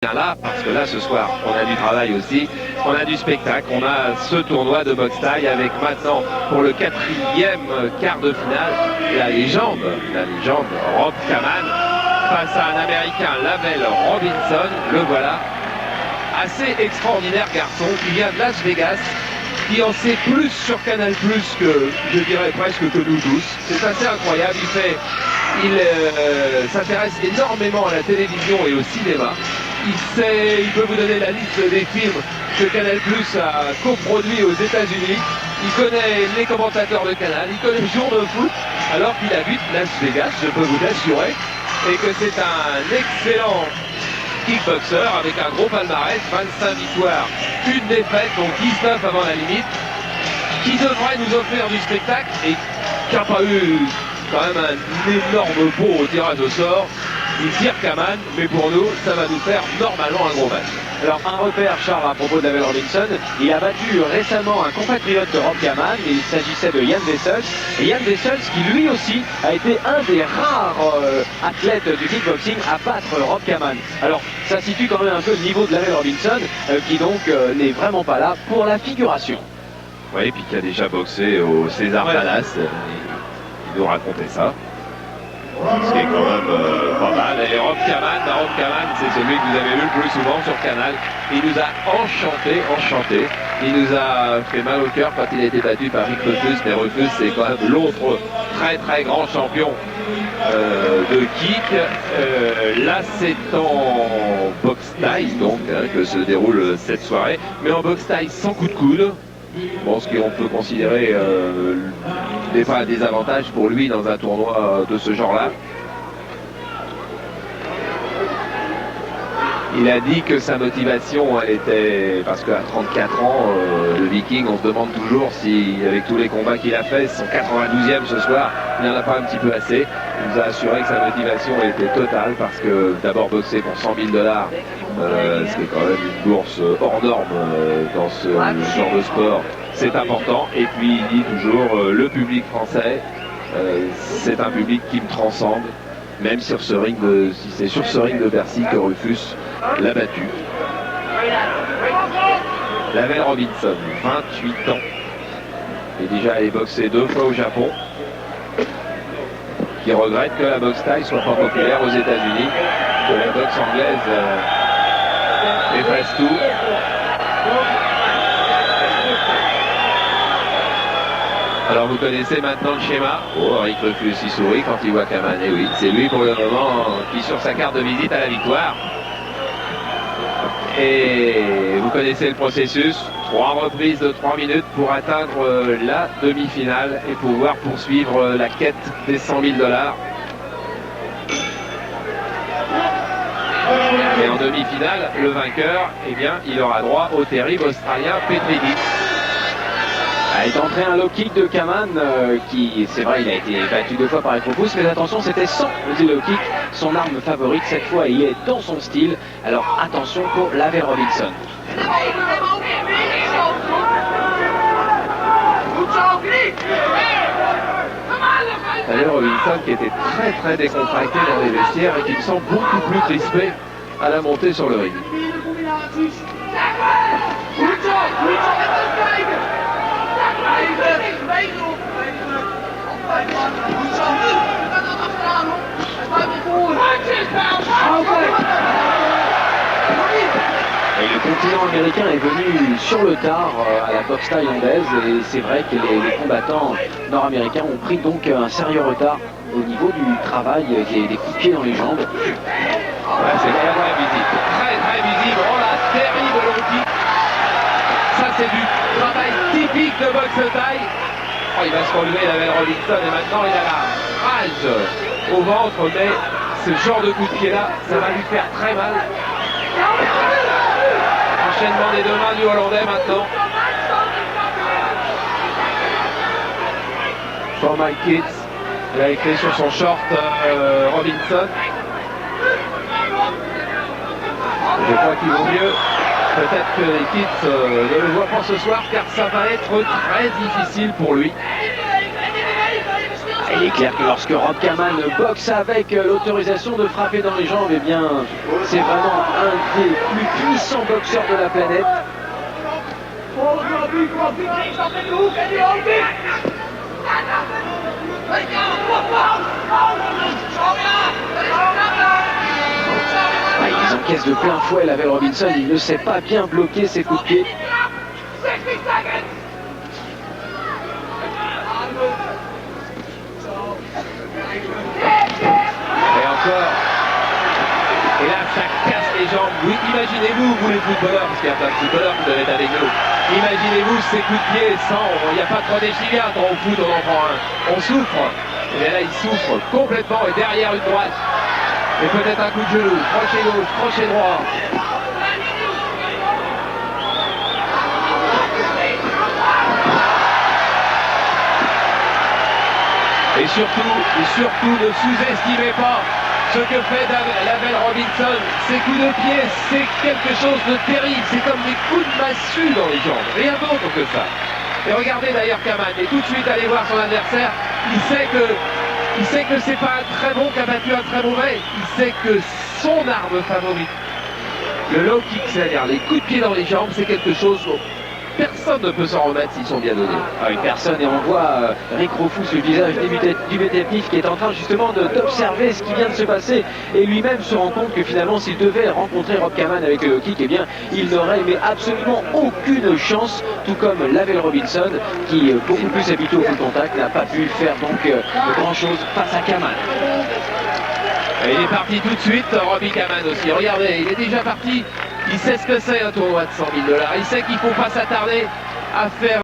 Là, parce que là ce soir on a du travail aussi, on a du spectacle, on a ce tournoi de boxe taille avec maintenant pour le 4e quart de finale la légende Rob Kaman face à un Américain, Lavelle Robinson. Le voilà, assez extraordinaire garçon qui vient de Las Vegas, qui en sait plus sur Canal+ que, je dirais presque que nous tous. C'est assez incroyable, il s'intéresse énormément à la télévision et au cinéma. Il peut vous donner la liste des films que Canal+ a coproduits aux États-Unis. Il connaît les commentateurs de Canal, il connaît le jour de foot, alors qu'il habite Las Vegas, je peux vous l'assurer, et que c'est un excellent kickboxer avec un gros palmarès, 25 victoires, une défaite, donc 19 avant la limite, qui devrait nous offrir du spectacle et qui n'a pas eu quand même un énorme pot au tirage au sort. Il tire Kaman, mais pour nous, ça va nous faire normalement un gros match. Alors, un repère, Charles, à propos de Lavelle Robinson, il a battu récemment un compatriote de Rob Kaman, et il s'agissait de Jan Wessels. Et Jan Wessels, qui lui aussi a été un des rares athlètes du kickboxing à battre Rob Kaman. Alors, ça situe quand même un peu le niveau de Lavelle Robinson, qui donc n'est vraiment pas là pour la figuration. Oui, et puis qui a déjà boxé au César Palace. Il nous racontait ça. Ce qui est quand même pas mal. Et Rob Kaman, c'est celui que vous avez vu le plus souvent sur Canal. Il nous a enchanté. Il nous a fait mal au cœur quand il a été battu par Rick Rufus. Mais Rufus, c'est quand même l'autre très grand champion de kick. Là, c'est en boxe taille, donc, que se déroule cette soirée. Mais en boxe taille sans coup de coude. Bon, ce qu'on peut considérer des avantages pour lui dans un tournoi de ce genre-là. Il a dit que sa motivation, elle était, parce qu'à 34 ans, le Viking, on se demande toujours si, avec tous les combats qu'il a fait, son 92e ce soir, il n'en a pas un petit peu assez. Il nous a assuré que sa motivation était totale, parce que d'abord boxer pour 100 000 $, ce qui est quand même une bourse hors norme dans ce genre de sport, c'est important. Et puis il dit toujours, le public français, c'est un public qui me transcende, même sur ce ring si c'est sur ce ring de Bercy que Rufus l'a battu. Lavelle Robinson, 28 ans, est déjà allé boxer 2 fois au Japon, qui regrette que la boxe taille soit pas populaire aux États-Unis, que la boxe anglaise efface tout. Alors vous connaissez maintenant le schéma. Oh, Rick Rufus il sourit quand il voit Kaman. Et oui, c'est lui pour le moment qui sur sa carte de visite à la victoire. Et vous connaissez le processus. 3 reprises de 3 minutes pour atteindre la demi-finale et pouvoir poursuivre la quête des 100 000 $. Et en demi-finale, le vainqueur, eh bien, il aura droit au terrible Australien Petridis. Est entré un low kick de Kaman qui, c'est vrai, il a été battu 2 fois par Rufus, mais attention, c'était sans le low kick, son arme favorite. Cette fois, il est dans son style. Alors attention pour Lavelle Robinson. Lavelle Robinson qui était très décontracté dans les vestiaires et qui me semble beaucoup plus crispé à la montée sur le ring. Et le continent américain est venu sur le tard à la boxe thaïlandaise, et c'est vrai que les combattants nord-américains ont pris donc un sérieux retard au niveau du travail, des coups de pied dans les jambes. Ouais, c'est très visible. Très visible. Oh là, terrible low kick. Ça c'est du travail typique de boxe taille. Oh, il va se relever Lavelle Robinson et maintenant il a la rage au ventre, mais ce genre de coup de pied là, ça va lui faire très mal. Enchaînement des 2 mains du Hollandais maintenant. For my kids, il a écrit sur son short Robinson. Je crois qu'il vaut mieux peut-être que les kids ne le voient pas ce soir, car ça va être très difficile pour lui. Il Il est clair que lorsque Rob Kaman boxe avec l'autorisation de frapper dans les jambes, eh bien, c'est vraiment un des plus puissants boxeurs de la planète. Ils encaissent de plein fouet Lavelle Robinson, il ne sait pas bien bloquer ses coups de pied. Et encore. Et là, ça casse les jambes. Oui, imaginez-vous, vous les footballeurs, parce qu'il y a plein de footballeurs qui doivent être avec nous. Imaginez-vous ces coups de pied sans, il n'y a pas 3 déchirures quand on foot, on en prend un. On souffre. Et là, il souffre complètement et derrière une droite. Et peut-être un coup de genou, crochet gauche, crochet droit. Et surtout, ne sous-estimez pas ce que fait Lavelle Robinson. Ses coups de pied, c'est quelque chose de terrible. C'est comme des coups de massue dans les jambes. Rien d'autre que ça. Et regardez d'ailleurs Kaman. Et tout de suite aller voir son adversaire. Il sait que c'est pas un très bon qui a battu un très mauvais. Il sait que son arme favorite, le low kick, c'est-à-dire les coups de pied dans les jambes, c'est quelque chose dont personne ne peut s'en remettre s'ils sont bien donnés. Ah oui, personne, et on voit Rick Rofus, le visage dubitatif, qui est en train justement d'observer ce qui vient de se passer, et lui-même se rend compte que finalement s'il devait rencontrer Rob Kaman avec le low kick, eh bien il n'aurait mais absolument aucune chance, tout comme Lavelle Robinson, qui beaucoup plus habitué au full contact, n'a pas pu faire donc grand chose face à Kaman. Et il est parti tout de suite, Robbie Kaman aussi. Regardez, il est déjà parti. Il sait ce que c'est un tournoi de 100 000 $. Il sait qu'il ne faut pas s'attarder à faire